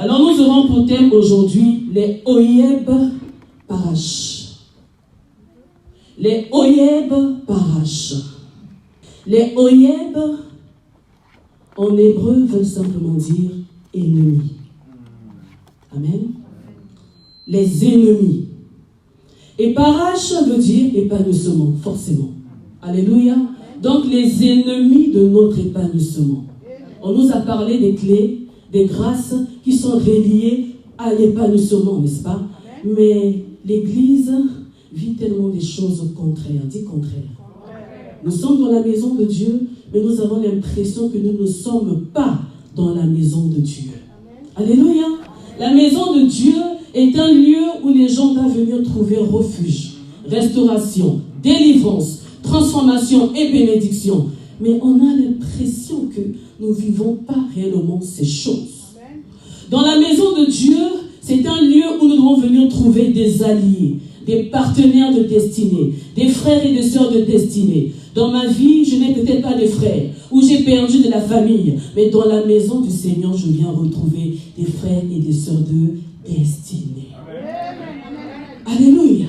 Alors nous aurons pour thème aujourd'hui les Oyeb Parash. Les Oyeb Parash. Les Oyeb, en hébreu, veulent simplement dire ennemis. Amen. Les ennemis. Et Parash veut dire épanouissement, forcément. Alléluia. Donc les ennemis de notre épanouissement. On nous a parlé des clés, des grâces qui sont reliées à l'épanouissement, n'est-ce pas? Mais l'Église vit tellement des choses contraires. Dis contraire. Nous sommes dans la maison de Dieu, mais nous avons l'impression que nous ne sommes pas dans la maison de Dieu. Alléluia. La maison de Dieu est un lieu où les gens doivent venir trouver refuge, restauration, délivrance, transformation et bénédiction. Mais on a l'impression que nous ne vivons pas réellement ces choses. Dans la maison de Dieu, c'est un lieu où nous devons venir trouver des alliés, des partenaires de destinée, des frères et des sœurs de destinée. Dans ma vie, je n'ai peut-être pas de frères, ou j'ai perdu de la famille, mais dans la maison du Seigneur, je viens retrouver des frères et des sœurs de destinée. Alléluia.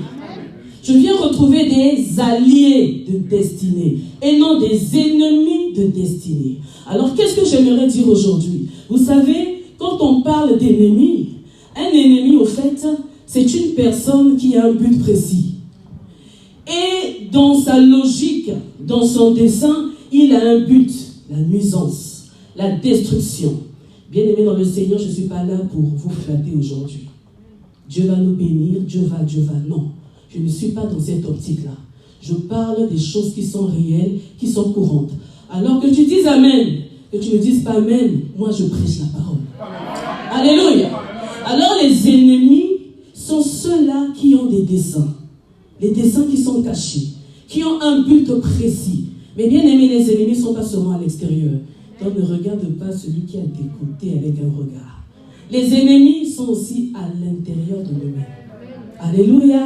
Je viens retrouver des alliés de destinée et non des ennemis de destinée. Alors, qu'est-ce que j'aimerais dire aujourd'hui? Vous savez, quand on parle d'ennemi, un ennemi, au fait, c'est une personne qui a un but précis. Et dans sa logique, dans son dessein, il a un but, la nuisance, la destruction. Bien aimé dans le Seigneur, je ne suis pas là pour vous flatter aujourd'hui. Dieu va nous bénir, Dieu va, non. Je ne suis pas dans cette optique-là. Je parle des choses qui sont réelles, qui sont courantes. Alors que tu dises Amen, que tu ne dises pas Amen, moi je prêche la parole. Alléluia. Alors les ennemis sont ceux-là qui ont des desseins. Les desseins qui sont cachés, qui ont un but précis. Mais bien aimé, les ennemis ne sont pas seulement à l'extérieur. Donc ne regarde pas celui qui est à tes côtés avec un regard. Les ennemis sont aussi à l'intérieur de nous-mêmes. Alléluia.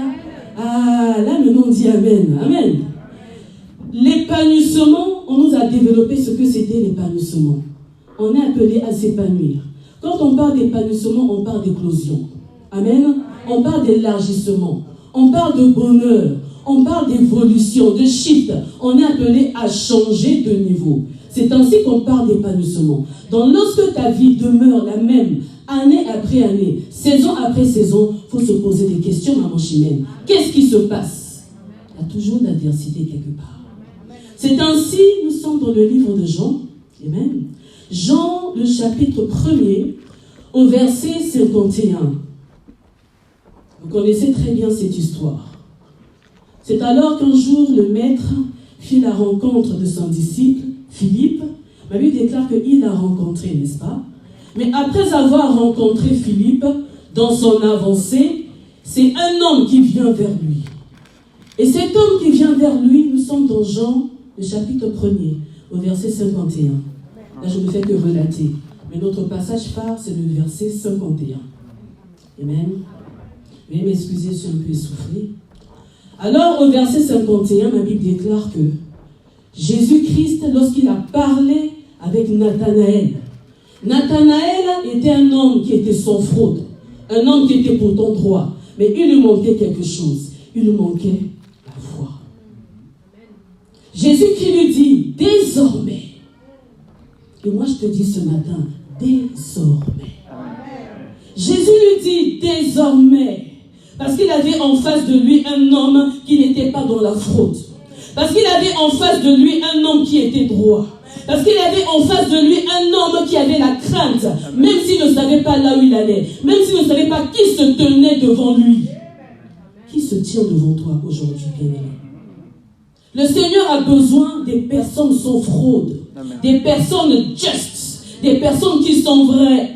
Ah, là maintenant on dit Amen. Amen. L'épanouissement, on nous a développé ce que c'était l'épanouissement. On est appelé à s'épanouir. Quand on parle d'épanouissement, on parle d'éclosion. Amen. On parle d'élargissement. On parle de bonheur. On parle d'évolution, de shift. On est appelé à changer de niveau. C'est ainsi qu'on parle d'épanouissement. Donc lorsque ta vie demeure la même, année après année, saison après saison, il faut se poser des questions, maman Chimène. Qu'est-ce qui se passe? Il y a toujours de l'adversité quelque part. C'est ainsi, nous sommes dans le livre de Jean. Amen. Jean, le chapitre 1er, au verset 51. Vous connaissez très bien cette histoire. C'est alors qu'un jour, le maître fit la rencontre de son disciple, Philippe. La Bible déclare qu'il l'a rencontré, n'est-ce pas? Mais après avoir rencontré Philippe, dans son avancée, c'est un homme qui vient vers lui. Et cet homme qui vient vers lui, nous sommes dans Jean, le chapitre 1er, au verset 51. Là, je ne fais que relater. Mais notre passage phare, c'est le verset 51. Amen. Veuillez m'excuser, je suis un peu essoufflé. Alors, au verset 51, ma Bible déclare que Jésus-Christ, lorsqu'il a parlé avec Nathanaël, Nathanaël était un homme qui était sans fraude, un homme qui était pourtant droit, mais il lui manquait quelque chose, il lui manquait la foi. Jésus qui lui dit, désormais, et moi je te dis ce matin, désormais. Jésus lui dit, désormais, parce qu'il avait en face de lui un homme qui n'était pas dans la fraude, parce qu'il avait en face de lui un homme qui était droit, parce qu'il avait en face de lui un homme qui avait la crainte, même s'il ne savait pas là où il allait, même s'il ne savait pas qui se tenait devant lui. Qui se tient devant toi aujourd'hui, bien-aimé? Le Seigneur a besoin des personnes sans fraude, des personnes justes, des personnes qui sont vraies.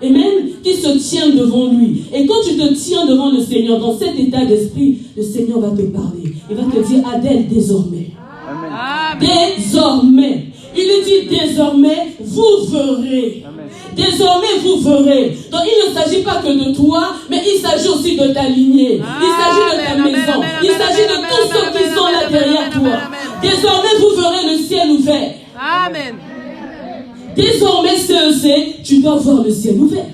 Amen. Qui se tiennent devant lui. Et quand tu te tiens devant le Seigneur, dans cet état d'esprit, le Seigneur va te parler. Il va te dire, Adèle, désormais. Amen. Désormais. Il lui dit, désormais, vous verrez. Amen. Désormais, vous verrez. Donc, il ne s'agit pas que de toi, mais il s'agit aussi de ta lignée. Il s'agit de ta maison. Il s'agit de tous ceux qui sont là derrière toi. Désormais, vous verrez le ciel ouvert. Amen. Désormais, tu dois voir le ciel ouvert.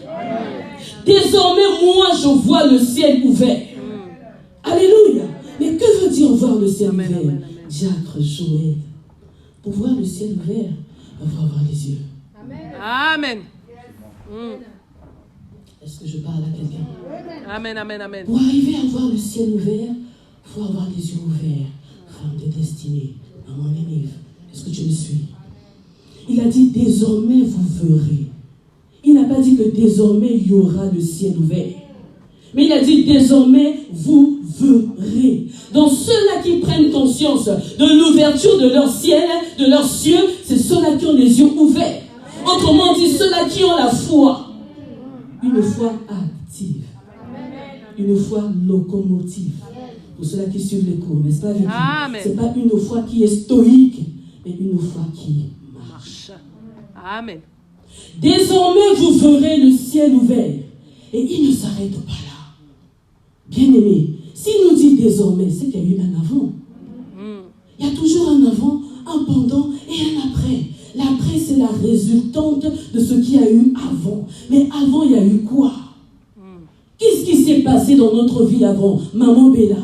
désormais, moi, je vois le ciel ouvert. Alléluia. Mais que veut dire voir le ciel ouvert? Diacre, Joël. Pour voir le ciel ouvert, il faut avoir les yeux. Amen. Est-ce que je parle à quelqu'un? Amen, amen, amen. Pour arriver à voir le ciel ouvert, il faut avoir les yeux ouverts. Femme de destinée, maman Nénive, est-ce que tu me suis? Il a dit désormais vous verrez. Il n'a pas dit que désormais il y aura le ciel ouvert. Mais il a dit désormais vous verrez. Donc ceux-là qui prennent conscience de l'ouverture de leur ciel, de leurs cieux, c'est ceux-là qui ont les yeux ouverts. Autrement dit, ceux-là qui ont la foi. Une foi active. Une foi locomotive. Pour ceux-là qui suivent les cours, n'est-ce pas? Ce n'est pas une foi qui est stoïque, mais une foi qui marche. Amen. Désormais, vous verrez le ciel ouvert. Et il ne s'arrête pas là. Bien-aimé, s'il nous dit désormais, c'est qu'il y a eu un avant. Il y a toujours un avant, un pendant et un après. L'après, c'est la résultante de ce qu'il y a eu avant. Mais avant, il y a eu quoi? Qu'est-ce qui s'est passé dans notre vie avant? Maman Bella,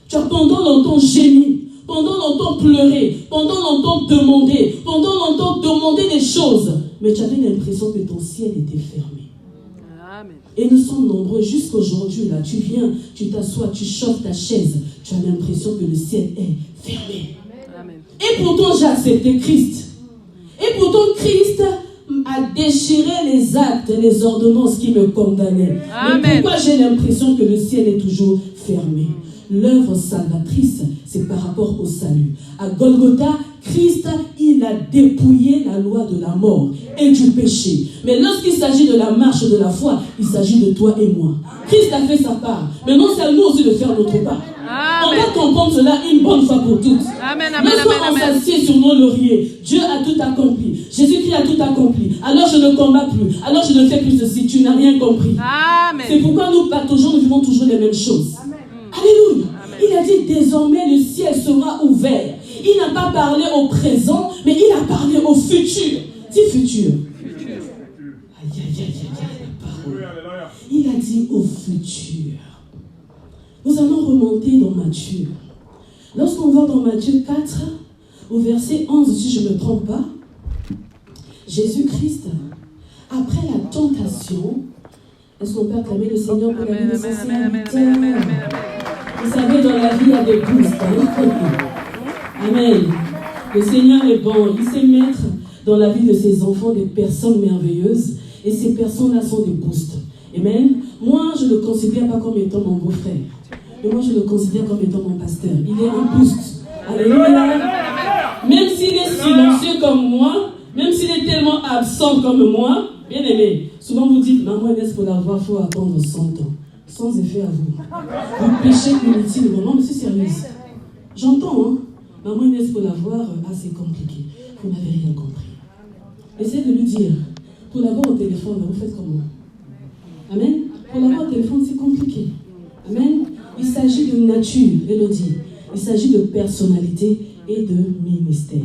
tu as pendant longtemps gémi, pendant longtemps pleuré, pendant longtemps demandé, pendant longtemps demandé des choses. Mais tu avais l'impression que ton ciel était fermé. Amen. Et nous sommes nombreux jusqu'aujourd'hui, là. Tu viens, tu t'assois, tu chauffes ta chaise. Tu as l'impression que le ciel est fermé. Amen. Et pourtant, j'ai accepté Christ. Et pourtant, Christ a déchiré les actes, les ordonnances qui me condamnaient. Amen. Mais pourquoi j'ai l'impression que le ciel est toujours fermé? L'œuvre salvatrice, c'est par rapport au salut. À Golgotha, Christ, il a dépouillé la loi de la mort et du péché. Mais lorsqu'il s'agit de la marche de la foi, il s'agit de toi et moi. Christ a fait sa part. Maintenant, c'est à nous aussi de faire notre part. Amen. On va comprendre cela une bonne fois pour toutes. Amen, amen, Lorsqu'on s'assied sur nos lauriers, Dieu a tout accompli. Jésus-Christ a tout accompli. Alors je ne combats plus. Alors je ne fais plus ceci. Tu n'as rien compris. Amen. C'est pourquoi nous pataugeons, nous vivons toujours les mêmes choses. Alléluia. Il a dit désormais le ciel sera ouvert. Il n'a pas parlé au présent, mais il a parlé au futur. Dis futur. Aïe, aïe, aïe, aïe, la parole. Il a dit au futur. Nous allons remonter dans Matthieu. Lorsqu'on va dans Matthieu 4, au verset 11, si je ne me trompe pas, Jésus-Christ, après la tentation, est-ce qu'on peut acclamer le Seigneur pour la vie de ses serviteurs? Vous savez, dans la vie, il y a des boosts. Amen. Le Seigneur est bon. Il sait mettre dans la vie de ses enfants des personnes merveilleuses. Et ces personnes-là sont des boosts. Amen. Moi, je ne le considère pas comme étant mon beau-frère. Mais moi, je le considère comme étant mon pasteur. Il est un boost. Alléluia. Même s'il est silencieux comme moi, même s'il est tellement absent comme moi, bien aimé, souvent vous dites, maman Inès, pour la voir, il faut attendre 100 ans. Sans effet à vous. Vous péchez inutilement. Non, mais c'est sérieux. J'entends, hein. Maman Inès, pour la voir, c'est compliqué. Vous n'avez rien compris. Essayez de lui dire, pour l'avoir au téléphone, vous faites comment? Amen. Pour l'avoir au téléphone, c'est compliqué. Amen. Il s'agit de nature, Élodie. Il s'agit de personnalité et de ministère.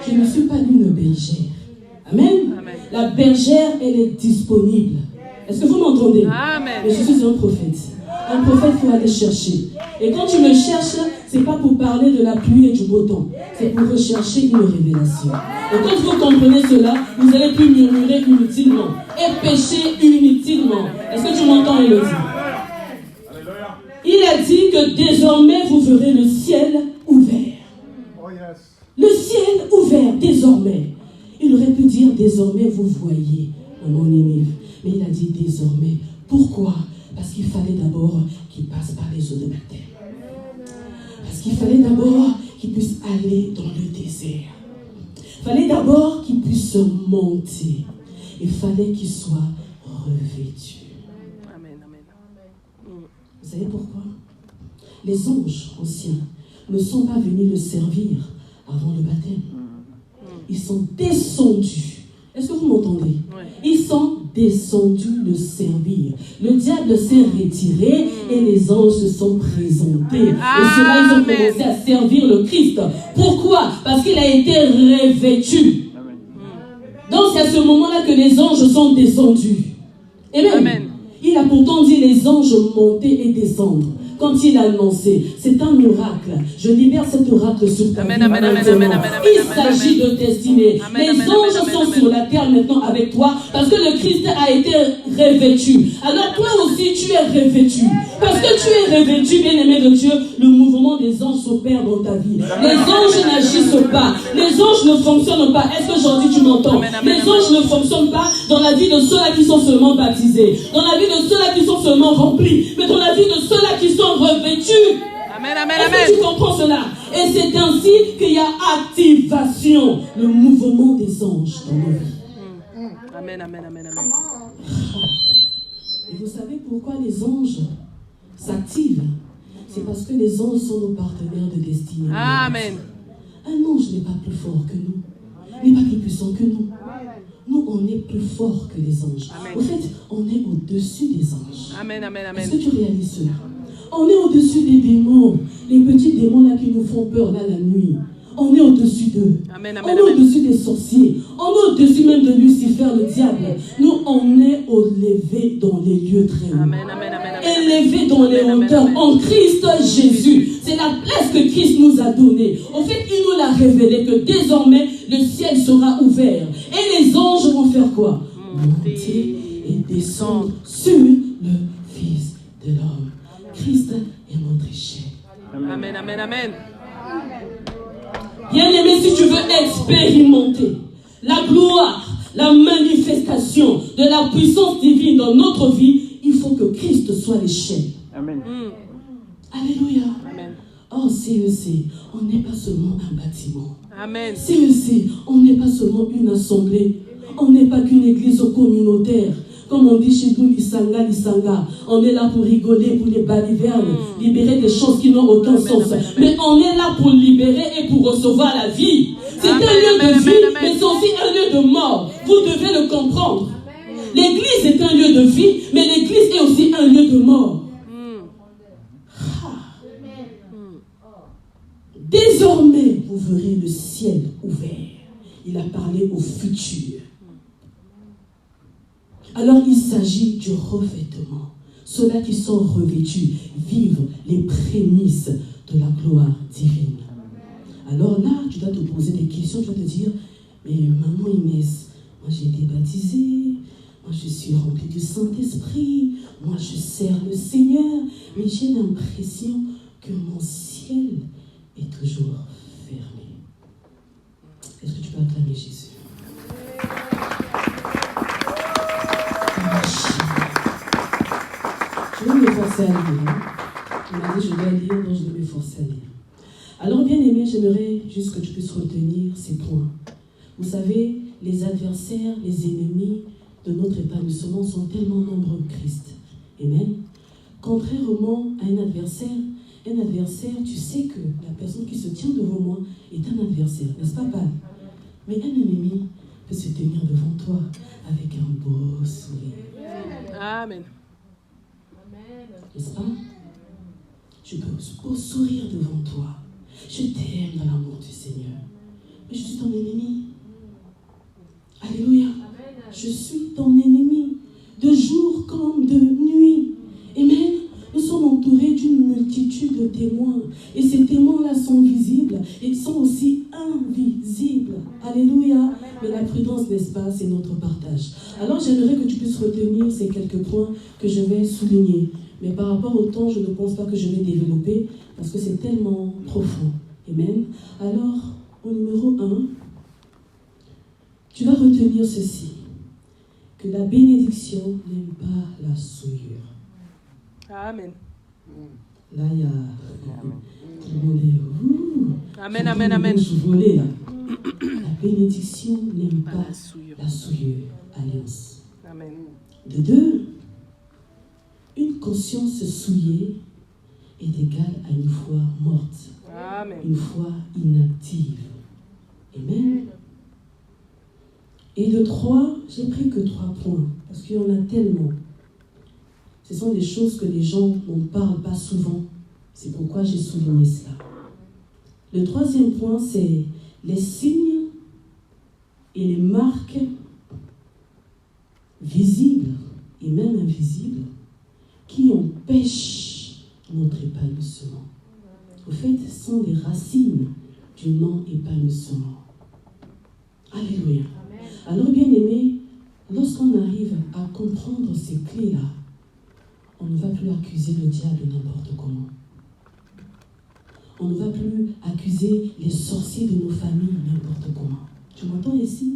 Je ne suis pas une bergère. Amen. La bergère, elle est disponible. Est-ce que vous m'entendez? Amen. Mais je suis un prophète. Un prophète, il faut aller chercher. Et quand tu me cherches, ce n'est pas pour parler de la pluie et du beau temps. C'est pour rechercher une révélation. Et quand vous comprenez cela, vous n'allez plus murmurer inutilement et pécher inutilement. Est-ce que tu m'entends, Élodie? Il a dit que désormais, vous verrez le ciel ouvert. Oh yes. Le ciel ouvert, désormais. Il aurait pu dire désormais, vous voyez, mon Nénive. Mais il a dit désormais. Pourquoi? Parce qu'il fallait d'abord qu'il passe par les eaux de baptême. Parce qu'il fallait d'abord qu'il puisse aller dans le désert. Il fallait d'abord qu'il puisse monter. Il fallait qu'il soit revêtu. Amen, amen. Vous savez pourquoi? Les anges anciens ne sont pas venus le servir avant le baptême. Ils sont descendus. Est-ce que vous m'entendez? Oui. Ils sont descendus le servir. Le diable s'est retiré et les anges se sont présentés. Et ceux-là, ils ont commencé à servir le Christ. Pourquoi? Parce qu'il a été revêtu. Donc c'est à ce moment-là que les anges sont descendus. Amen. Amen. Il a pourtant dit les anges monter et descendre. Quand il a annoncé, c'est un miracle. Je libère cet oracle sur ta vie maintenant. Il s'agit de destinée. Les anges sont sur la terre maintenant avec toi parce que le Christ a été revêtu. Alors toi aussi tu es revêtu. Parce que tu es revêtu, bien-aimé de Dieu, le mouvement des anges s'opère dans ta vie. Les anges n'agissent pas. Les anges ne fonctionnent pas. Est-ce qu'aujourd'hui tu m'entends? Les anges ne fonctionnent pas dans la vie de ceux-là qui sont seulement baptisés, dans la vie de ceux-là qui sont seulement remplis, mais dans la vie de ceux-là qui sont revêtus. Amen, amen, Est-ce amen. que tu comprends cela? Et c'est ainsi qu'il y a activation, le mouvement des anges dans nos vies. Amen, amen, amen, amen. Et vous savez pourquoi les anges s'activent? C'est parce que les anges sont nos partenaires de destinée. Amen. Un ange n'est pas plus fort que nous, n'est pas plus puissant que nous. Nous, on est plus fort que les anges. Amen. En fait, on est au-dessus des anges. Amen, amen, amen. Est-ce que tu réalises cela? On est au-dessus des démons, les petits démons là qui nous font peur là la nuit. On est au-dessus d'eux. Amen, On amen, est amen. au-dessus des sorciers. On est au-dessus même de Lucifer, le diable. Nous, on est élevés dans les lieux très hauts. Amen, amen, amen, amen. Élevés dans les Amen, amen, hauteurs amen. en Christ Jésus. C'est la place que Christ nous a donnée. En fait, il nous l'a révélé que désormais, le ciel sera ouvert. Et les anges vont faire quoi? Monter et descendre sur le Fils de l'homme. Christ est notre échelle. Amen, amen, amen. Bien-aimé, si tu veux expérimenter la gloire, la manifestation de la puissance divine dans notre vie, il faut que Christ soit l'échelle. Amen. Alléluia. Amen. Oh, CEC, on n'est pas seulement un bâtiment. Amen. CEC, on n'est pas seulement une assemblée. On n'est pas qu'une église communautaire. Comme on dit chez nous, l'Isanga. On est là pour rigoler, pour les balivernes, libérer des choses qui n'ont aucun sens. Mais on est là pour libérer et pour recevoir la vie. C'est un lieu de vie, mais c'est aussi un lieu de mort. Vous devez le comprendre. L'église est un lieu de vie, mais l'église est aussi un lieu de mort. Désormais, vous verrez le ciel ouvert. Il a parlé au futur. Alors, il s'agit du revêtement. Ceux-là qui sont revêtus vivent les prémices de la gloire divine. Alors là, tu dois te poser des questions. Tu vas te dire, mais maman Inès, moi j'ai été baptisée, moi je suis remplie du Saint-Esprit, moi je sers le Seigneur, mais j'ai l'impression que mon ciel est toujours fermé. Est-ce que tu peux acclamer Jésus? Je vais m'efforcer à lire. Il m'a dit je dois lire, donc je vais m'efforcer à lire. Alors bien aimé, j'aimerais juste que tu puisses retenir ces points. Vous savez, les adversaires, les ennemis de notre épanouissement sont tellement nombreux que Christ. Amen. Contrairement à un adversaire, tu sais que la personne qui se tient devant moi est un adversaire, n'est-ce pas, Paul? Mais un ennemi peut se tenir devant toi avec un beau sourire. Amen. N'est-ce pas? Je peux un beau sourire devant toi. Je t'aime dans l'amour du Seigneur. Mais je suis ton ennemi. Alléluia. Je suis ton ennemi. De jour comme de nuit. Amen. Nous sommes entourés d'une multitude de témoins. Et ces témoins-là sont visibles et sont aussi invisibles. Alléluia. Mais la prudence, n'est-ce pas, c'est notre partage. Alors j'aimerais que tu puisses retenir ces quelques points que je vais souligner. Mais par rapport au temps, je ne pense pas que je vais développer parce que c'est tellement profond. Amen. Alors, au numéro 1, tu vas retenir ceci. Que la bénédiction n'aime pas la souillure. Amen. Là, il y a... Tout le monde est... Amen, amen, amen. Volé, là. La bénédiction n'aime pas La souillure. la souillure. Alliance. Amen. De deux, une conscience souillée est égale à une foi morte, Amen. une foi inactive. Amen. Et de 3, j'ai pris que 3 points, parce qu'il y en a tellement. Ce sont des choses que les gens n'en parlent pas souvent. C'est pourquoi j'ai souligné cela. Le 3e point, c'est les signes et les marques visibles et même invisibles qui empêchent notre épanouissement. Au fait, ce sont des racines du non-épanouissement. Alléluia. Alors, bien aimé, lorsqu'on arrive à comprendre ces clés-là, on ne va plus accuser le diable n'importe comment. On ne va plus accuser les sorciers de nos familles n'importe comment. Tu m'entends ici?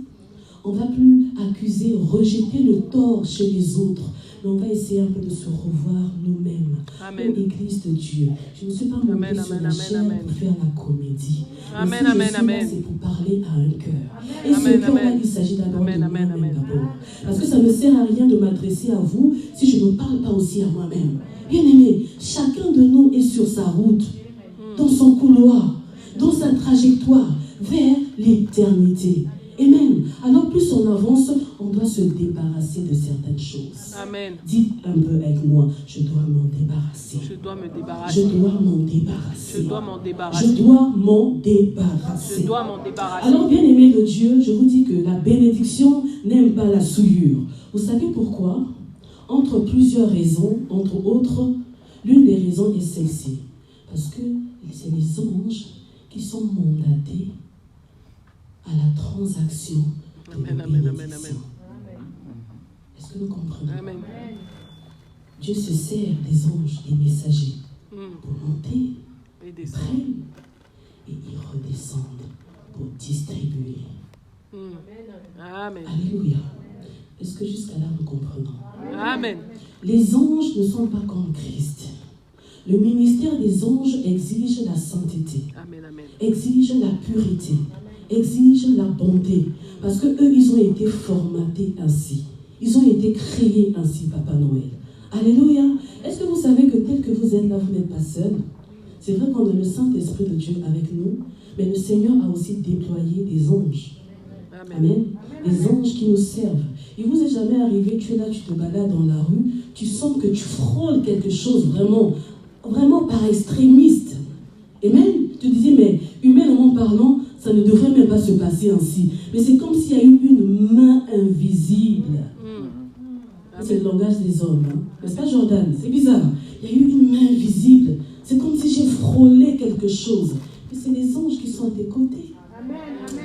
On ne va plus accuser, rejeter le tort chez les autres. Mais on va essayer un peu de se revoir nous-mêmes. Amen. Comme Église de Dieu. Je ne suis pas montée sur la chair pour faire la comédie. Amen, Mais si amen, je suis amen. là, c'est pour parler à un cœur. Et Amen, ce cœur-là, amen. il s'agit d'abord de Amen, amen, moi-même amen. d'abord. Parce que ça ne sert à rien de m'adresser à vous si je ne parle pas aussi à moi-même. Bien aimé, chacun de nous est sur sa route, dans son couloir, dans sa trajectoire vers l'éternité. Amen. Alors plus on avance, on doit se débarrasser de certaines choses. Amen. Dites un peu avec moi, je dois m'en débarrasser. Je dois me Je débarrasser. dois m'en débarrasser. Je dois m'en Je débarrasser. dois m'en débarrasser. Je dois m'en débarrasser. Alors, bien aimé de Dieu, je vous dis que la bénédiction n'aime pas la souillure. Vous savez pourquoi? Entre plusieurs raisons, entre autres, l'une des raisons est celle-ci. Parce que c'est les anges qui sont mandatés à la transaction de Amen, la amen, bénédiction. amen, amen. Est-ce que nous comprenons? Amen. Dieu se sert des anges, des messagers, Mm. pour monter, Et descendre. prennent et ils redescendent pour distribuer. Mm. Amen. Alléluia. Est-ce que jusqu'à là nous comprenons? Amen. Les anges ne sont pas comme Christ. Le ministère des anges exige la sainteté, Amen, amen. exige la pureté, exige la bonté. Parce que eux, ils ont été formatés ainsi. Ils ont été créés ainsi, Papa Noël. Alléluia. Est-ce que vous savez que tel que vous êtes là, vous n'êtes pas seul? C'est vrai qu'on a le Saint-Esprit de Dieu avec nous, mais le Seigneur a aussi déployé des anges. Amen. Amen. Des anges qui nous servent. Il vous est jamais arrivé, tu es là, tu te balades dans la rue, tu sens que tu frôles quelque chose vraiment, vraiment par extrémiste. Amen. Tu te dis, mais humainement parlant, ça ne devrait même pas se passer ainsi. Mais c'est comme s'il y a eu une main invisible. C'est le langage des hommes. Hein? N'est-ce pas, Jordan? C'est bizarre. Il y a eu une main invisible. C'est comme si j'ai frôlé quelque chose. Mais c'est les anges qui sont à tes côtés.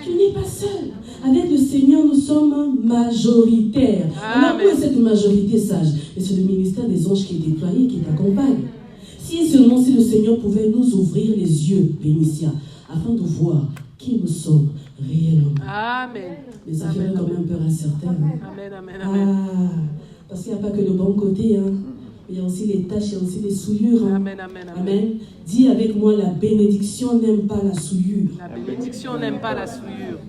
Tu n'es pas seul. Avec le Seigneur, nous sommes majoritaires. Alors, où est cette majorité sage? Et c'est le ministère des anges qui est déployé, qui t'accompagne. Si seulement si le Seigneur pouvait nous ouvrir les yeux, Bénicia, afin de voir qui nous sommes réellement. Amen. Mais ça fait quand même peur à certains. Hein? Amen, amen, amen. Ah, parce qu'il n'y a pas que le bon côté. Hein? Il y a aussi les tâches, il y a aussi les souillures. Hein? Amen, amen, amen. Amen. Dis avec moi, la bénédiction n'aime pas la souillure. La bénédiction n'aime pas la souillure.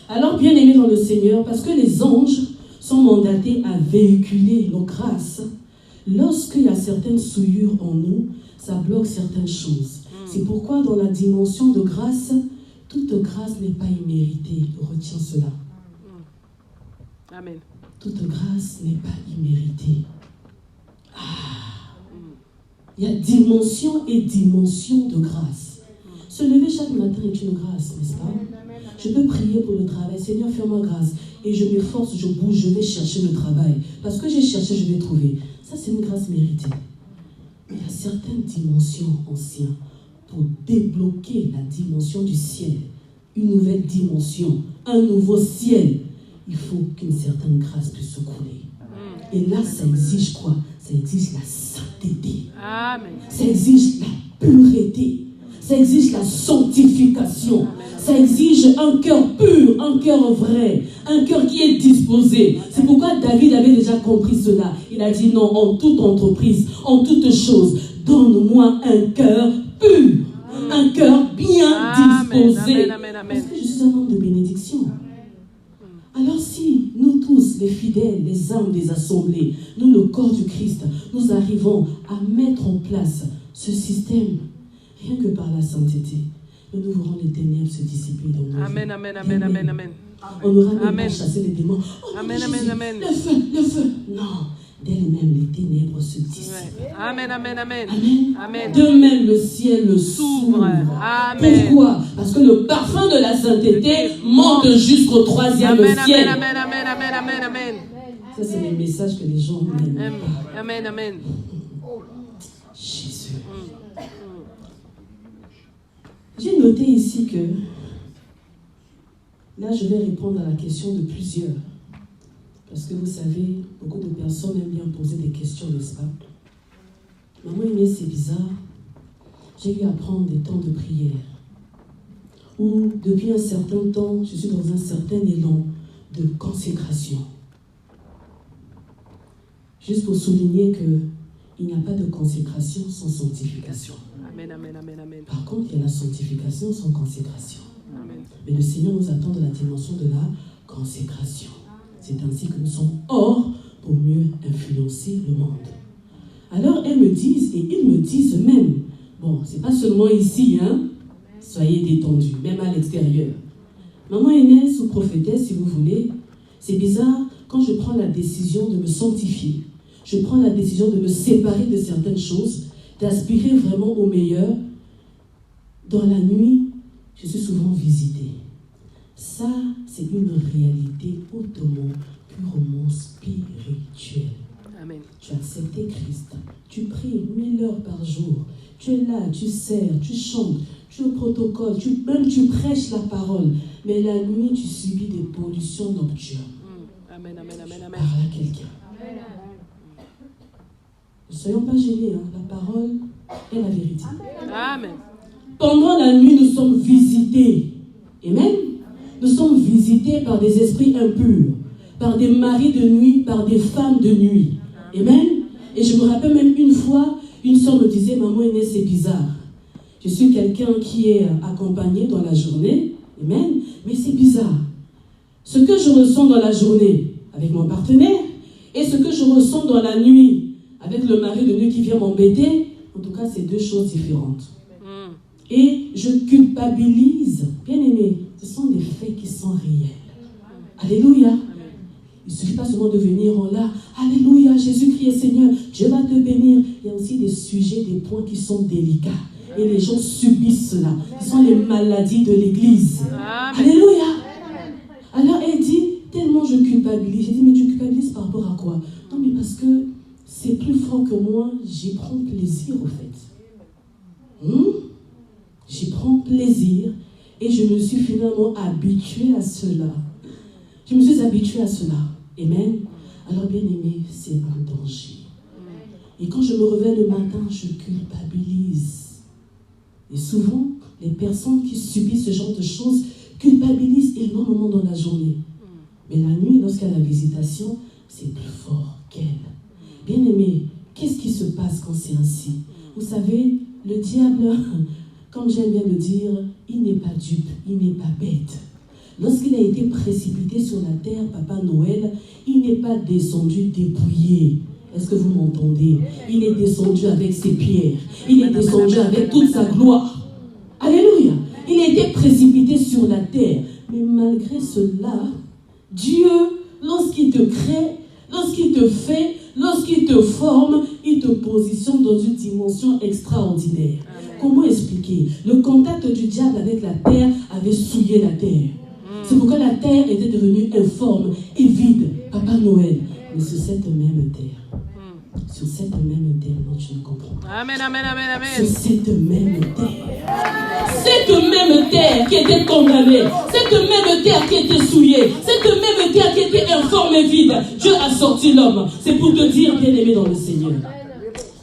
Alors, bien aimés dans le Seigneur, parce que les anges sont mandatés à véhiculer nos grâces, lorsqu'il y a certaines souillures en nous, ça bloque certaines choses. C'est pourquoi dans la dimension de grâce, toute grâce n'est pas imméritée. Retiens cela. Amen. Toute grâce n'est pas imméritée. Il y a dimension et dimension de grâce. Se lever chaque matin est une grâce, n'est-ce pas? Je peux prier pour le travail. Seigneur, fais-moi grâce. Et je m'efforce, je bouge, je vais chercher le travail. Parce que j'ai cherché, je vais trouver. Ça, c'est une grâce méritée. Mais il y a certaines dimensions anciennes pour débloquer la dimension du ciel. Une nouvelle dimension, un nouveau ciel. Il faut qu'une certaine grâce puisse se couler. Et là, ça exige quoi? Ça exige la sainteté. Amen. Ça exige la pureté. Ça exige la sanctification. Ça exige un cœur pur, un cœur vrai, un cœur qui est disposé. C'est pourquoi David avait déjà compris cela. Il a dit non, en toute entreprise, en toute chose, donne-moi un cœur pur, un cœur bien disposé. Amen, amen, amen. Parce que je suis un homme de bénédiction. Alors si nous tous, les fidèles, les âmes des assemblées, nous, le corps du Christ, nous arrivons à mettre en place ce système, rien que par la sainteté, nous nous verrons les ténèbres se dissiper dans nos vies. Amen, amen, amen, amen, amen. On n'aura même Amen. pas chassé les démons. Oh, Amen, Jésus, amen, amen. le feu, le feu. Non, d'elles-mêmes les ténèbres se dissipent. Ouais. Amen, amen, amen. Amen. Amen. De même le ciel s'ouvre. Amen. Pourquoi? Parce que le parfum de la sainteté monte jusqu'au troisième Amen, ciel. amen, amen, amen, amen, amen, amen. Ça, c'est les messages que les gens n'aiment pas. Amen, amen. Jésus. J'ai noté ici que, là, je vais répondre à la question de plusieurs. Parce que vous savez, beaucoup de personnes aiment bien poser des questions, n'est-ce pas? Maman Inès, c'est bizarre. J'ai eu à prendre des temps de prière. Où, depuis un certain temps, je suis dans un certain élan de consécration. Juste pour souligner qu'il n'y a pas de consécration sans sanctification. Amen, amen, amen, amen. Par contre, il y a la sanctification sans consécration. Amen. Mais le Seigneur nous attend de la dimension de la consécration. C'est ainsi que nous sommes hors pour mieux influencer le monde. Alors, elles me disent, et ils me disent même, bon, c'est pas seulement ici, hein, soyez détendus, même à l'extérieur. Maman Inès ou prophétesse, si vous voulez, c'est bizarre, quand je prends la décision de me sanctifier, je prends la décision de me séparer de certaines choses, d'aspirer vraiment au meilleur, dans la nuit, je suis souvent visitée. Ça, c'est une réalité hautement, purement spirituelle. Amen. Tu as accepté Christ, tu pries 1000 heures par jour, tu es là, tu sers, tu chantes, tu es au protocole, même tu prêches la parole, mais la nuit, tu subis des pollutions nocturnes. Amen, amen, amen, amen. Parle à quelqu'un. Ne soyons pas gênés, hein. La parole est la vérité. Amen. Pendant la nuit, nous sommes visités. Amen. Nous sommes visités par des esprits impurs, par des maris de nuit, par des femmes de nuit. Amen. Et je me rappelle même une fois, une soeur me disait, maman Inès, c'est bizarre. Je suis quelqu'un qui est accompagné dans la journée. Amen. Mais c'est bizarre. Ce que je ressens dans la journée avec mon partenaire et ce que je ressens dans la nuit avec le mari de nuit qui vient m'embêter, en tout cas, c'est deux choses différentes. Et je culpabilise. Bien aimé, ce sont des faits qui sont réels. Alléluia. Il ne suffit pas seulement de venir en là. Alléluia, Jésus-Christ est Seigneur. Dieu va te bénir. Il y a aussi des sujets, des points qui sont délicats. Et les gens subissent cela. Ce sont les maladies de l'Église. Alléluia. Alors elle dit, tellement je culpabilise. J'ai dit, mais tu culpabilises par rapport à quoi? Non, mais parce que c'est plus fort que moi. J'y prends plaisir, au fait. J'y prends plaisir. Et je me suis finalement habituée à cela. Je me suis habituée à cela. Amen. Alors, bien aimé, c'est un danger. Et quand je me réveille le matin, je culpabilise. Et souvent, les personnes qui subissent ce genre de choses culpabilisent énormément dans la journée. Mais la nuit, lorsqu'il y a la visitation, c'est plus fort qu'elle. Bien aimé, qu'est-ce qui se passe quand c'est ainsi? Vous savez, le diable, comme j'aime bien le dire, il n'est pas dupe, il n'est pas bête. Lorsqu'il a été précipité sur la terre, Papa Noël, il n'est pas descendu dépouillé. Est-ce que vous m'entendez? Il est descendu avec ses pierres. Il est descendu avec toute sa gloire. Alléluia. Il a été précipité sur la terre. Mais malgré cela, Dieu, lorsqu'il te crée, lorsqu'il te fait, lorsqu'il te forme, il te positionne dans une dimension extraordinaire. Comment expliquer? Le contact du diable avec la terre avait souillé la terre. C'est pourquoi la terre était devenue informe et vide. Papa Noël. Mais sur cette même terre, sur cette même terre, non, tu ne comprends pas. Amen, amen, amen, amen. Sur cette même terre qui était condamnée, cette même terre qui était souillée, cette même terre qui était informe et vide, Dieu a sorti l'homme. C'est pour te dire, bien aimé dans le Seigneur. Non,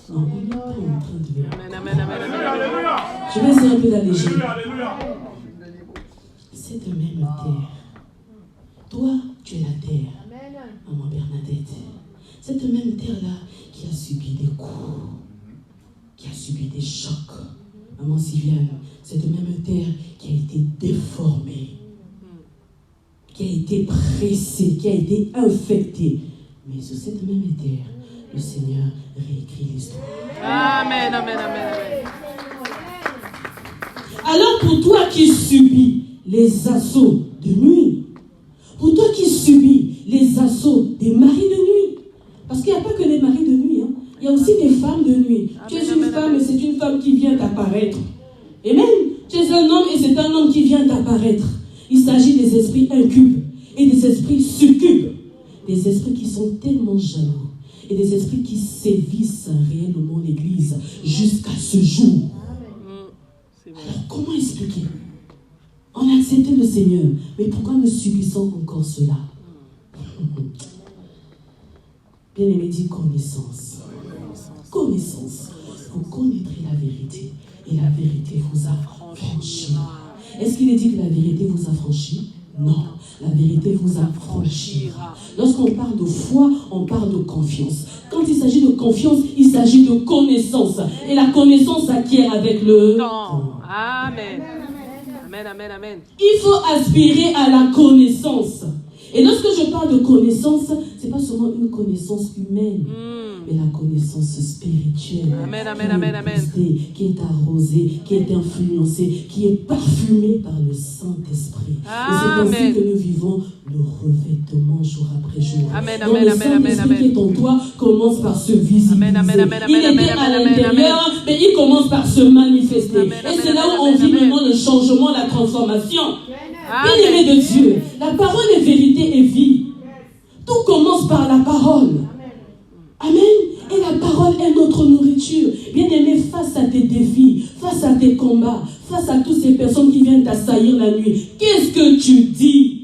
on n'est pas en train de... Amen, amen, amen, amen. Je vais essayer un peu d'alléger. Cette même terre. Toi, tu es la terre. Maman Bernadette. Cette même terre-là qui a subi des coups, qui a subi des chocs. Maman Sylviane, cette même terre qui a été déformée, qui a été pressée, qui a été infectée. Mais sur cette même terre, le Seigneur réécrit l'histoire. Amen, amen, amen, amen. Alors pour toi qui subis les assauts de nuit, pour toi qui subis les assauts des maris de nuit, parce qu'il n'y a pas que les maris de nuit, hein. Il y a aussi des femmes de nuit. Amen, tu es une femme et c'est une femme qui vient t'apparaître. Amen. Tu es un homme et c'est un homme qui vient t'apparaître. Il s'agit des esprits incubes et des esprits succubes. Des esprits qui sont tellement jaloux. Et des esprits qui sévissent réellement l'Église jusqu'à ce jour. Alors comment expliquer? On a accepté le Seigneur, mais pourquoi nous subissons encore cela? Bien-aimé, dit connaissance. Connaissance. Vous connaîtrez la vérité et la vérité vous affranchira. Est-ce qu'il est dit que la vérité vous affranchit? Non, la vérité vous affranchira. Lorsqu'on parle de foi, on parle de confiance. Quand il s'agit de confiance, il s'agit de connaissance. Et la connaissance s'acquiert avec le temps. Amen. Amen, amen, amen. Il faut aspirer à la connaissance. Et lorsque je parle de connaissance, ce n'est pas seulement une connaissance humaine, mais la connaissance spirituelle. Amen, amen, amen, amen. Qui est arrosée, qui est influencée, qui est parfumée par le Saint-Esprit. Et c'est ainsi que nous vivons le revêtement jour après jour. Amen, donc amen, le amen, amen, Saint-Esprit qui est en toi commence par se visibiliser. Amen, amen, amen, il amen, était amen, à amen, l'intérieur, mais il commence par se manifester. Amen, et amen, c'est là amen, où on vit amen. maintenant le changement, la transformation. Amen. Bien-aimé de Dieu, la parole est vérité et vie. Tout commence par la parole. Amen. Et la parole est notre nourriture. Bien-aimé, face à tes défis, face à tes combats, face à toutes ces personnes qui viennent t'assaillir la nuit, qu'est-ce que tu dis?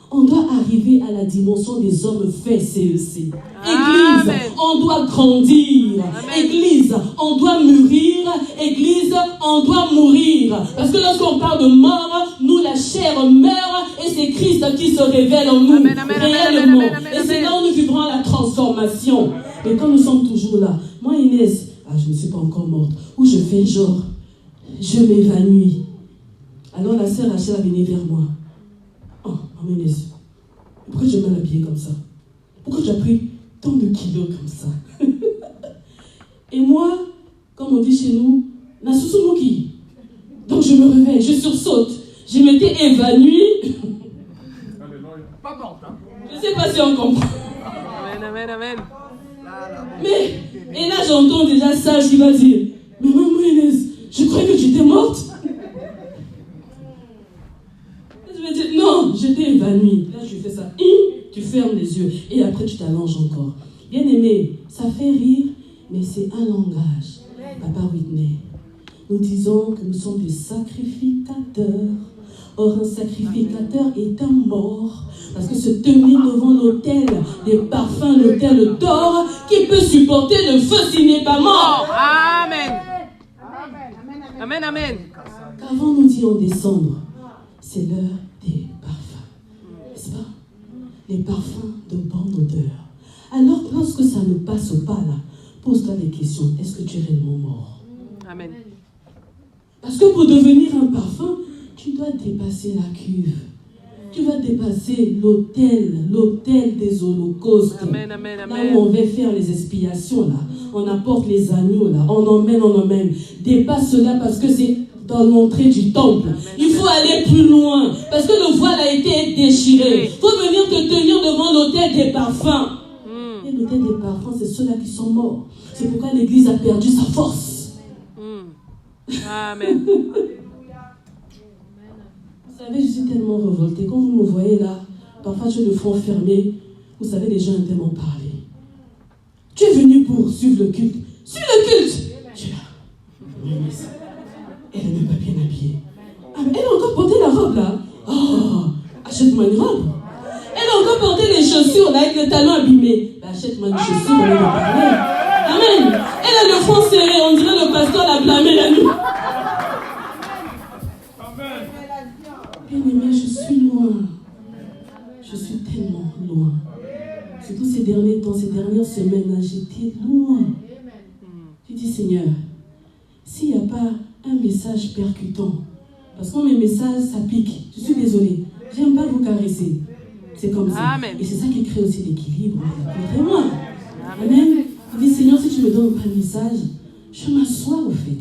On doit arriver à la dimension des hommes faits CEC. Église, Amen. on doit grandir. Amen. Église, on doit mûrir. Église, on doit mourir. Parce que lorsqu'on parle de mort, nous, la chair meurt et c'est Christ qui se révèle en nous. Amen, amen, réellement. amen, amen, amen, Et c'est amen. là où nous vivrons la transformation. Mais quand nous sommes toujours là, moi Inès, je ne suis pas encore morte, où je fais genre, je m'évanouis. Alors la sœur Rachel a venu vers moi. Oh, maman Inès, pourquoi je m'ai habillée comme ça? Pourquoi j'ai pris tant de kilos comme ça? Et moi, comme on dit chez nous, na susumuki. Donc je me réveille, je sursaute. Je m'étais évanouie. Pas morte, hein? Je ne sais pas si on comprend. Amen, amen, amen. Mais, et là j'entends déjà Sage qui va dire, mais maman Inès, je croyais que tu étais morte. Je vais dire, non, j'étais évanouie. Là je fais ça, tu fermes les yeux et après tu t'allonges encore. Bien aimé, ça fait rire, mais c'est un langage. Papa Whitney, nous disons que nous sommes des sacrificateurs. Or, un sacrificateur est un mort. Parce que se tenir devant l'autel des parfums, l'autel d'or, qui peut supporter le feu s'il n'est pas mort? Amen. Amen, amen. Qu'avons-nous dit en décembre? C'est l'heure des parfums. N'est-ce pas? Les parfums de bonne odeur. Alors, lorsque ça ne passe pas là, pose-toi des questions. Est-ce que tu es réellement mort? Amen. Parce que pour devenir un parfum, tu dois dépasser la cuve. Tu vas dépasser l'autel des holocaustes. Amen, amen, Là amen. où on va faire les expiations, là. On apporte les agneaux, là. On emmène. Dépasse cela parce que c'est dans l'entrée du temple. Il faut aller plus loin. Parce que le voile a été déchiré. Il faut venir te tenir devant l'autel des parfums. Et l'autel des parfums, c'est ceux-là qui sont morts. C'est pourquoi l'Église a perdu sa force. Amen. Vous savez, je suis tellement révoltée. Quand vous me voyez là, parfois j'ai le front fermé. Vous savez, les gens aiment tellement parler. Tu es venu pour suivre le culte. Suis le culte. Je suis là. Elle n'est même pas bien habillée. Ah, mais elle a encore porté la robe là. Oh, achète-moi une robe. Elle a encore porté les chaussures là avec le talon abîmé. Ben, achète-moi une chaussure, on va parler. Amen. Elle a le front serré. On dirait le pasteur l'a blâmé la nuit. Bien-aimé, je suis loin. Je suis tellement loin. Surtout ces derniers temps, ces dernières semaines, j'étais loin. Je dis, Seigneur, s'il n'y a pas un message percutant, parce que mes messages, ça pique. Je suis désolée. J'aime pas vous caresser. C'est comme ça. Amen. Et c'est ça qui crée aussi l'équilibre. Vraiment. Amen. Je dis, Seigneur, si tu me donnes pas un message, je m'assois au fait.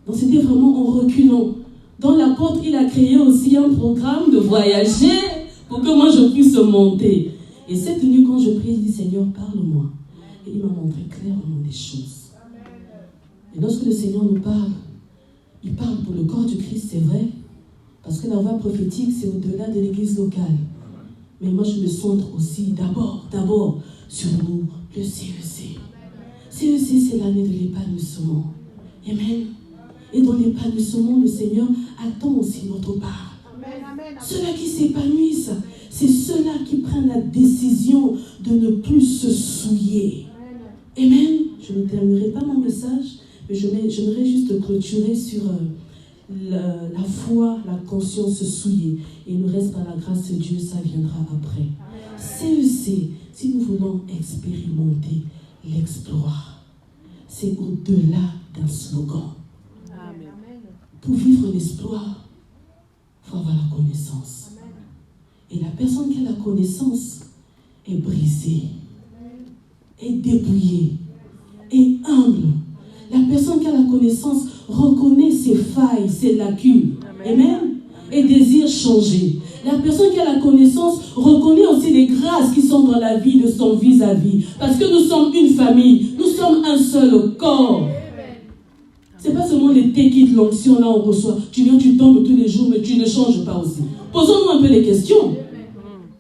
Donc c'était vraiment en reculant. Dans l'apôtre, il a créé aussi un programme de voyager pour que moi je puisse monter. Et cette nuit, quand je prie, je dis, Seigneur, parle-moi. Et il m'a montré clairement des choses. Et lorsque le Seigneur nous parle, il parle pour le corps du Christ, c'est vrai. Parce que la voix prophétique, c'est au-delà de l'église locale. Mais moi, je me centre aussi d'abord sur nous, le CEC. CEC, c'est l'année de l'épanouissement. Amen. Et dans l'épanouissement, le Seigneur attend aussi notre part. Ceux-là qui s'épanouissent, c'est ceux-là qui prennent la décision de ne plus se souiller. Amen. Je ne terminerai pas mon message, mais j'aimerais juste clôturer sur la foi, la conscience souillée. Et le reste, par la grâce de Dieu, ça viendra après. CEC, si nous voulons expérimenter l'exploit, c'est au-delà d'un slogan. Amen. Pour vivre l'exploit, il faut avoir la connaissance. Et la personne qui a la connaissance est brisée, est dépouillée, est humble. La personne qui a la connaissance reconnaît ses failles, ses lacunes. Amen. Et désire changer. La personne qui a la connaissance reconnaît aussi les grâces qui sont dans la vie de son vis-à-vis. Parce que nous sommes une famille. Nous sommes un seul corps. Ce n'est pas seulement les téquis de l'onction là on reçoit. Tu viens, tu tombes tous les jours, mais tu ne changes pas aussi. Posons-nous un peu les questions.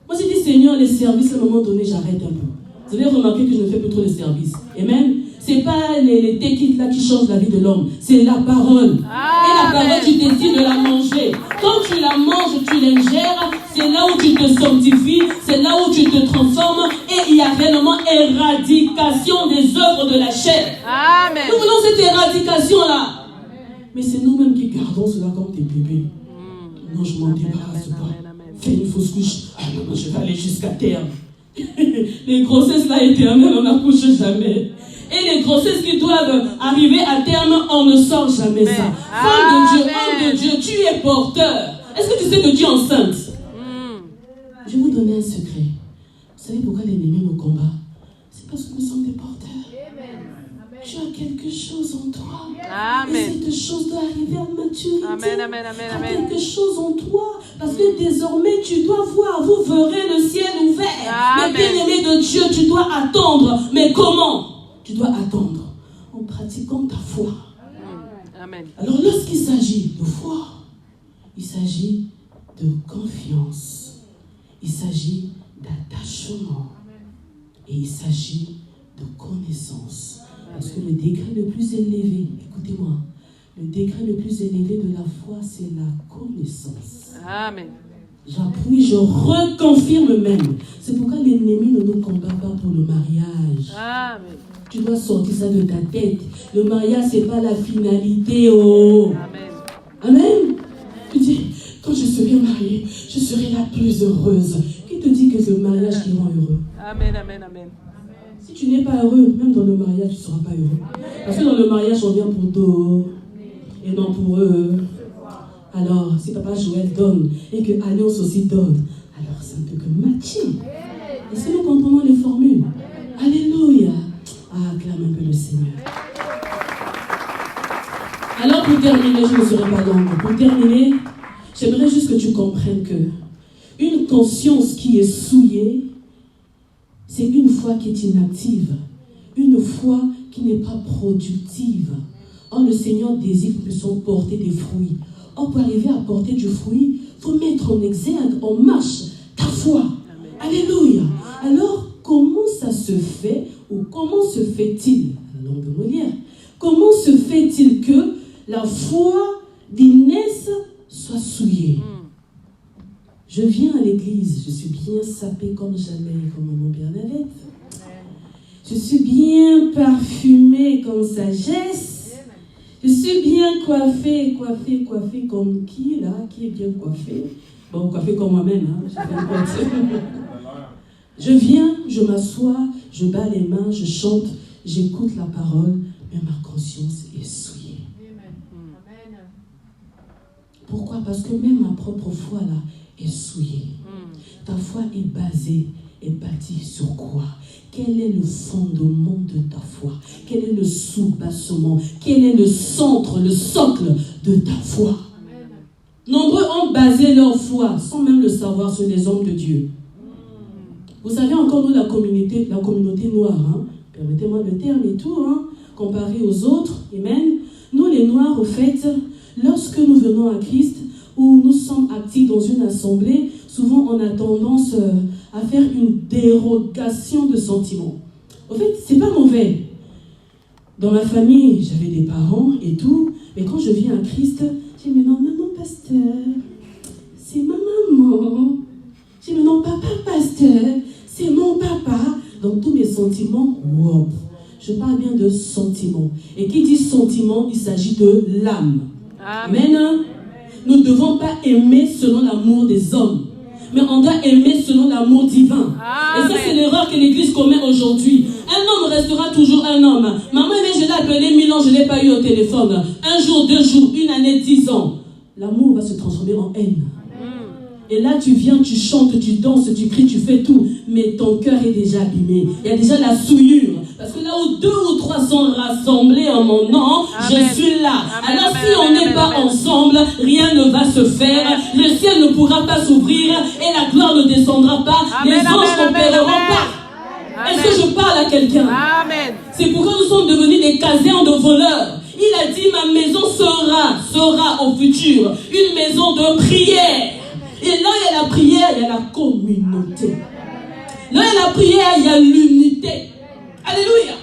Moi j'ai dit, Seigneur, les services, à un moment donné, j'arrête un peu. Vous avez remarqué que je ne fais plus trop les services. Amen. Ce n'est pas les téquis là qui changent la vie de l'homme. C'est la parole. Et la parole, tu décides de la manger. Quand tu la manges, tu l'ingères, c'est là où tu te sanctifies, c'est là où tu te transformes, et il y a réellement éradication des œuvres de la chair. Amen. Nous voulons cette éradication-là. Mais c'est nous-mêmes qui gardons cela comme des bébés. Non, je m'en débarrasse pas. Fais une fausse couche. Ah non, je vais aller jusqu'à terme. Les grossesses là éternelles, on n'accouche jamais. Et les grossesses qui doivent arriver à terme, on ne sort jamais ça. Femme de Dieu, homme de Dieu, tu es porteur. Est-ce que tu sais que tu es enceinte? Je vais vous donner un secret. Vous savez pourquoi l'ennemi nous combat? C'est parce que nous sommes des porteurs. Tu as quelque chose en toi. Amen. Et cette chose doit arriver à maturité. Amen, amen, amen, Tu as amen. quelque chose en toi. Parce que désormais, tu dois voir. Vous verrez le ciel ouvert. Amen. Mais bien-aimé de Dieu, tu dois attendre. Mais comment? Tu dois attendre en pratiquant ta foi. Amen. Alors lorsqu'il s'agit de foi, il s'agit de confiance. Il s'agit d'attachement. Et il s'agit de connaissance. Parce que le degré le plus élevé, écoutez-moi, le degré le plus élevé de la foi, c'est la connaissance. Amen. J'appuie, je reconfirme même. C'est pourquoi l'ennemi ne nous combat pas pour le mariage. Amen. Tu dois sortir ça de ta tête. Le mariage, ce n'est pas la finalité. Oh. Amen. Amen. Tu dis, quand je serai mariée, je serai la plus heureuse. Qui te dit que c'est le mariage qui rend heureux? Amen, amen, amen. Si tu n'es pas heureux, même dans le mariage, tu ne seras pas heureux. Parce que dans le mariage, on vient pour d'autres et non pour eux. Alors, si Papa Joël donne et que Alliance aussi donne, alors c'est un peu que matcher. Est-ce que nous comprenons les formules? Alléluia. Ah, acclame un peu le Seigneur. Alors, pour terminer, je ne serai pas longue. Pour terminer, j'aimerais juste que tu comprennes que une conscience qui est souillée, c'est une foi qui est inactive, une foi qui n'est pas productive. Or, le Seigneur désire que nous puissions porter des fruits. Or, pour arriver à porter du fruit, il faut mettre en exergue, en marche, ta foi. Alléluia. Alors, comment ça se fait, ou comment se fait-il, la langue de Molière, comment se fait-il que la foi d'Inès soit souillée? Je viens à l'église, je suis bien sapée comme jamais, comme maman Bernadette. Je suis bien parfumée comme sagesse. Je suis bien coiffée comme qui là? Qui est bien coiffée? Bon, coiffée comme moi-même, hein? Je viens, je m'assois, je bats les mains, je chante, j'écoute la parole, mais ma conscience est souillée. Pourquoi? Parce que même ma propre foi là est souillée. Ta foi est basée, est bâtie sur quoi? Quel est le fondement de ta foi? Quel est le soubassement? Quel est le centre, le socle de ta foi? Nombreux ont basé leur foi, sans même le savoir, sur les hommes de Dieu. Vous savez encore, nous, la communauté noire, hein? Permettez-moi le terme et tout, hein? Comparé aux autres, amen. Nous, les Noirs, au fait, lorsque nous venons à Christ, ou nous sommes actifs dans une assemblée, souvent on a tendance à faire une dérogation de sentiments. En fait, c'est pas mauvais. Dans ma famille, j'avais des parents et tout, mais quand je viens à Christ, j'ai dit, mais non, maman, pasteur, c'est ma maman. J'ai dit, mais non, papa, pasteur, c'est mon papa. Donc tous mes sentiments, wow. Je parle bien de sentiments. Et qui dit sentiment, il s'agit de l'âme. Amen. Nous ne devons pas aimer selon l'amour des hommes, mais on doit aimer selon l'amour divin. Amen. Et ça, c'est l'erreur que l'Église commet aujourd'hui. Un homme restera toujours un homme. Maman, je l'ai appelé 1000 ans, je ne l'ai pas eu au téléphone. Un jour, 2 jours, 1 année, 10 ans. L'amour va se transformer en haine. Et là, tu viens, tu chantes, tu danses, tu cries, tu fais tout. Mais ton cœur est déjà abîmé. Il y a déjà la souillure. Parce que là où 2 ou 3 sont rassemblés en mon nom, Amen. Je suis là. Amen. Alors si on n'est pas ensemble, rien ne va se faire. Le ciel ne pourra pas s'ouvrir et la gloire ne descendra pas. Amen. Les anges n'opéreront pas. Est-ce que je parle à quelqu'un? C'est pourquoi nous sommes devenus des casernes de voleurs. Il a dit, ma maison sera au futur une maison de prière. Et là, il y a la prière, il y a la communauté. Là, il y a la prière, il y a l'unité. Alléluia.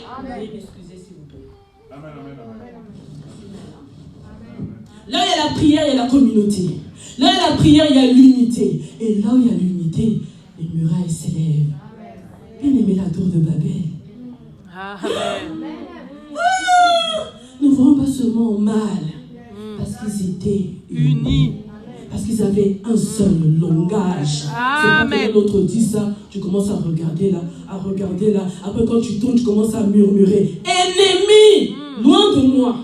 Excusez s'il vous plaît. Là, il y a la prière, il y a la communauté. Là, il y a la prière, il y a l'unité. Et là où il y a l'unité, les murailles s'élèvent. Bien aimé la tour de Babel. Nous ne voyons pas seulement mal, parce qu'ils étaient unis. Parce qu'ils avaient un seul langage. C'est pas que l'autre dit ça, tu commences à regarder là. Après quand tu tournes, tu commences à murmurer. Ennemi, loin de moi.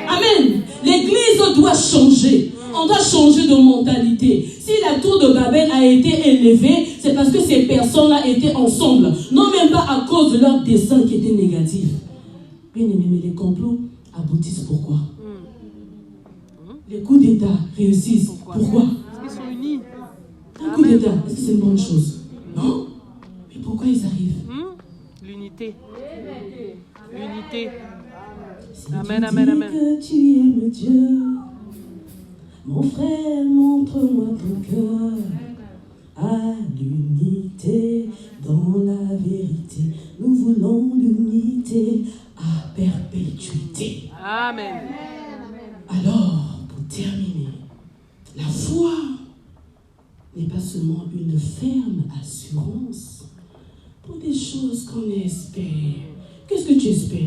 Amen. L'église doit changer. On doit changer de mentalité. Si la tour de Babel a été élevée, c'est parce que ces personnes-là étaient ensemble. Non, même pas à cause de leur dessein qui était négatif. Bien aimé, mais les complots aboutissent pourquoi? Les coups d'État réussissent. Pourquoi? Parce qu'ils sont unis. Un coup d'État, est-ce que c'est une bonne chose? Non? Mais pourquoi ils arrivent? L'unité. L'unité. Si amen, tu amen, amen. Que tu aimes Dieu, mon frère, montre-moi ton cœur à l'unité dans la vérité. Nous voulons l'unité à perpétuité. Amen. Alors, pour terminer, la foi n'est pas seulement une ferme assurance pour des choses qu'on espère. Qu'est-ce que tu espères?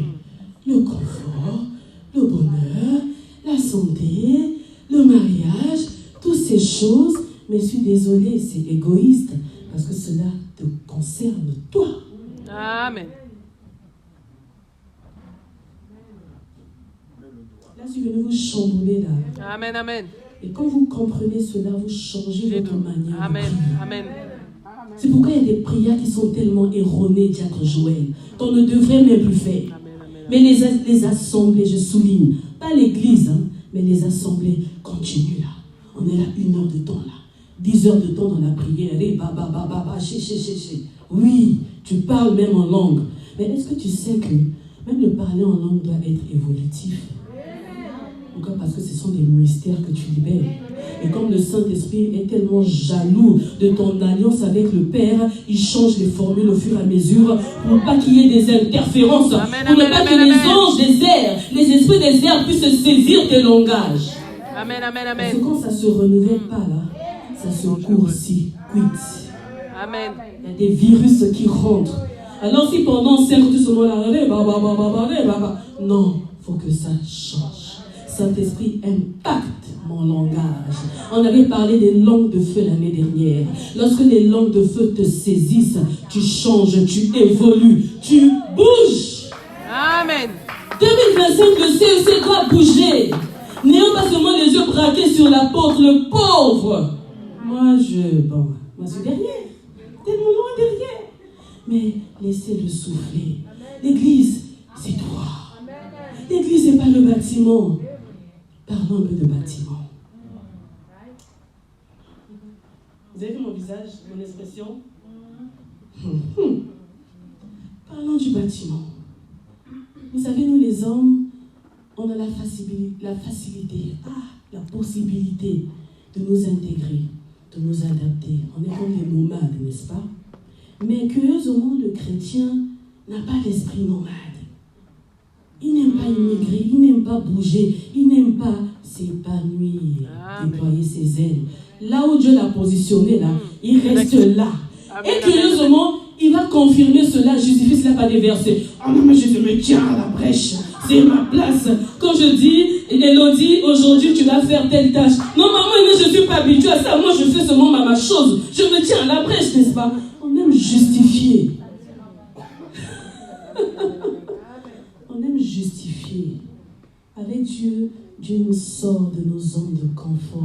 Le confort, le bonheur, la santé, le mariage, toutes ces choses. Mais je suis désolée, c'est égoïste parce que cela te concerne toi. Amen. Là, je vais vous chambouler là. Amen, amen. Et quand vous comprenez cela, vous changez votre manière amen, de prier. Amen. C'est pourquoi il y a des prières qui sont tellement erronées, diacre Joël, qu'on ne devrait même plus faire. Amen, amen, mais les assemblées, je souligne, pas l'église, mais les assemblées continuent là. On est là 1 heure de temps là. 10 heures de temps dans la prière. Oui, tu parles même en langue. Mais est-ce que tu sais que même le parler en langue doit être évolutif? Pourquoi? Parce que ce sont des mystères que tu libères. Et comme le Saint-Esprit est tellement jaloux de ton alliance avec le Père, il change les formules au fur et à mesure pour ne pas qu'il y ait des interférences, amen, pour ne amen, pas amen, que amen. les anges des airs, les esprits des airs puissent se saisir des langages. Amen, amen, amen. Parce que quand ça ne se renouvelle pas là, ça se court-circuite. Amen. Il y a des virus qui rentrent. Alors si pendant 5 ans tu se là, non, il faut que ça change. Saint-Esprit impacte mon langage. On avait parlé des langues de feu l'année dernière. Lorsque les langues de feu te saisissent, tu changes, tu évolues, tu bouges. Amen. 2025, le CEC doit bouger. N'ayons pas seulement les yeux braqués sur l'apôtre, le pauvre. Moi, moi, je suis derrière. Tellement loin derrière. Mais laissez-le souffler. L'église, c'est toi. L'église, c'est pas le bâtiment. Parlons un peu de bâtiment. Vous avez vu mon visage, mon expression? Parlons du bâtiment. Vous savez, nous les hommes, on a la facilité, la possibilité de nous intégrer. de nous adapter. On est comme des nomades, n'est-ce pas? Mais curieusement, le chrétien n'a pas l'esprit nomade. Il n'aime pas immigrer, il n'aime pas bouger, il n'aime pas s'épanouir, déployer ses ailes. Là où Dieu l'a positionné, là, il reste là. Et curieusement, il va confirmer cela, justifier cela par des versets. Oh non, mais je me tiens à la brèche, c'est ma place. Quand je dis, Elodie, aujourd'hui tu vas faire telle tâche. Non, maman, je ne suis pas habituée à ça. Moi, je fais seulement ma chose. Je me tiens à la brèche, n'est-ce pas? On aime justifier. On aime justifier. Avec Dieu, Dieu nous sort de nos zones de confort.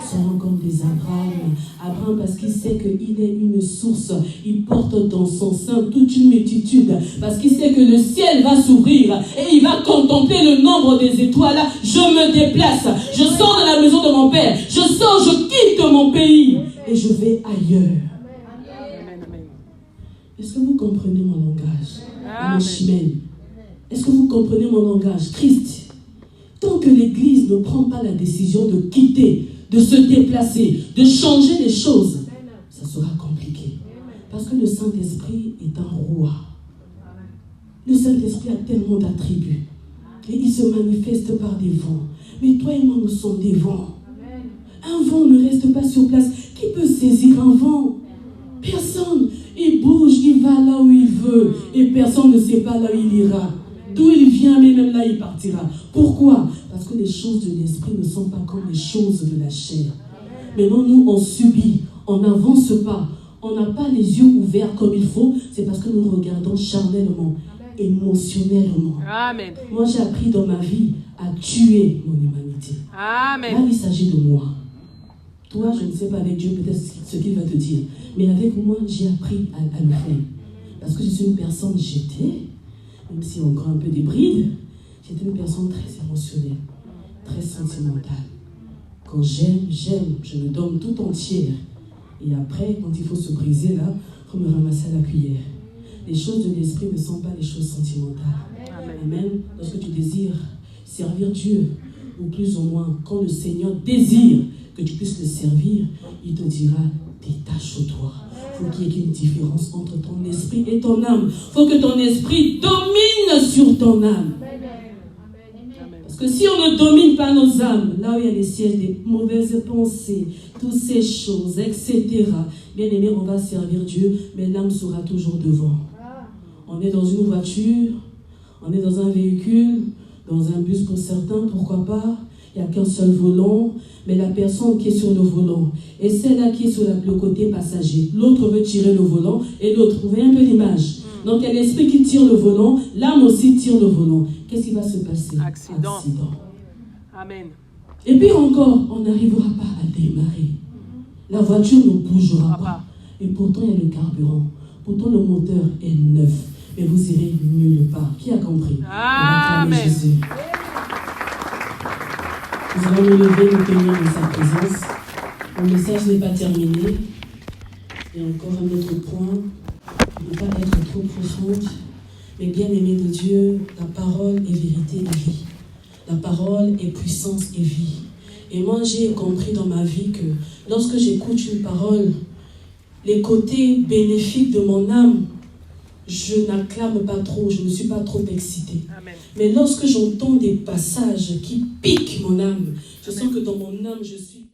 Soyons comme des Abraham. Abraham, parce qu'il sait qu'il est une source. Il porte dans son sein toute une multitude. Parce qu'il sait que le ciel va s'ouvrir. Et il va contempler le nombre des étoiles. Je me déplace. Je sors de la maison de mon père. Je sors, je quitte mon pays. Et je vais ailleurs. Est-ce que vous comprenez mon langage? Mon chimène. Est-ce que vous comprenez mon langage? Christ. Tant que l'Église ne prend pas la décision de quitter, de se déplacer, de changer les choses, ça sera compliqué. Parce que le Saint-Esprit est un roi. Le Saint-Esprit a tellement d'attributs. Et il se manifeste par des vents. Mais toi et moi, nous sommes des vents. Un vent ne reste pas sur place. Qui peut saisir un vent? Personne. Il bouge, il va là où il veut. Et personne ne sait pas là où il ira. D'où il vient, mais même là, il partira. Pourquoi? Parce que les choses de l'esprit ne sont pas comme les choses de la chair. Maintenant, nous, on subit, on n'avance pas, on n'a pas les yeux ouverts comme il faut. C'est parce que nous regardons charnellement, émotionnellement. Amen. Moi, j'ai appris dans ma vie à tuer mon humanité. Amen. Là, il s'agit de moi. Toi, je ne sais pas avec Dieu peut-être ce qu'il va te dire. Mais avec moi, j'ai appris à le faire. Parce que je suis une personne jetée. Même si on prend un peu des brides, j'étais une personne très émotionnelle, très sentimentale. Quand j'aime, je me donne tout entière. Et après, quand il faut se briser là, il faut me ramasser à la cuillère. Les choses de l'esprit ne sont pas les choses sentimentales. Amen. Lorsque tu désires servir Dieu, ou plus ou moins, quand le Seigneur désire que tu puisses le servir, il te dira, détache-toi. Il faut qu'il y ait une différence entre ton esprit et ton âme. Il faut que ton esprit domine sur ton âme. Parce que si on ne domine pas nos âmes, là où il y a les sièges des mauvaises pensées, toutes ces choses, etc., bien aimé, on va servir Dieu, mais l'âme sera toujours devant. On est dans une voiture, on est dans un véhicule, dans un bus pour certains, pourquoi pas. Il n'y a qu'un seul volant, mais la personne qui est sur le volant et celle-là qui est sur le côté passager. L'autre veut tirer le volant et l'autre, vous voyez un peu l'image. Donc il y a l'esprit qui tire le volant, l'âme aussi tire le volant. Qu'est-ce qui va se passer? Accident. Amen. Et puis encore, on n'arrivera pas à démarrer. La voiture ne bougera pas. Et pourtant, il y a le carburant. Pourtant, le moteur est neuf. Mais vous irez nulle part. Qui a compris? Amen. Jésus. Nous allons nous lever, nous tenir dans sa présence. Le message n'est pas terminé. Il y a encore un autre point. Il ne peut pas être trop profonde. Mais bien aimé de Dieu, la parole est vérité et vie. La parole est puissance et vie. Et moi, j'ai compris dans ma vie que lorsque j'écoute une parole, les côtés bénéfiques de mon âme, je n'acclame pas trop, je ne suis pas trop excitée. Amen. Mais lorsque j'entends des passages qui piquent mon âme, je sens que dans mon âme, je suis...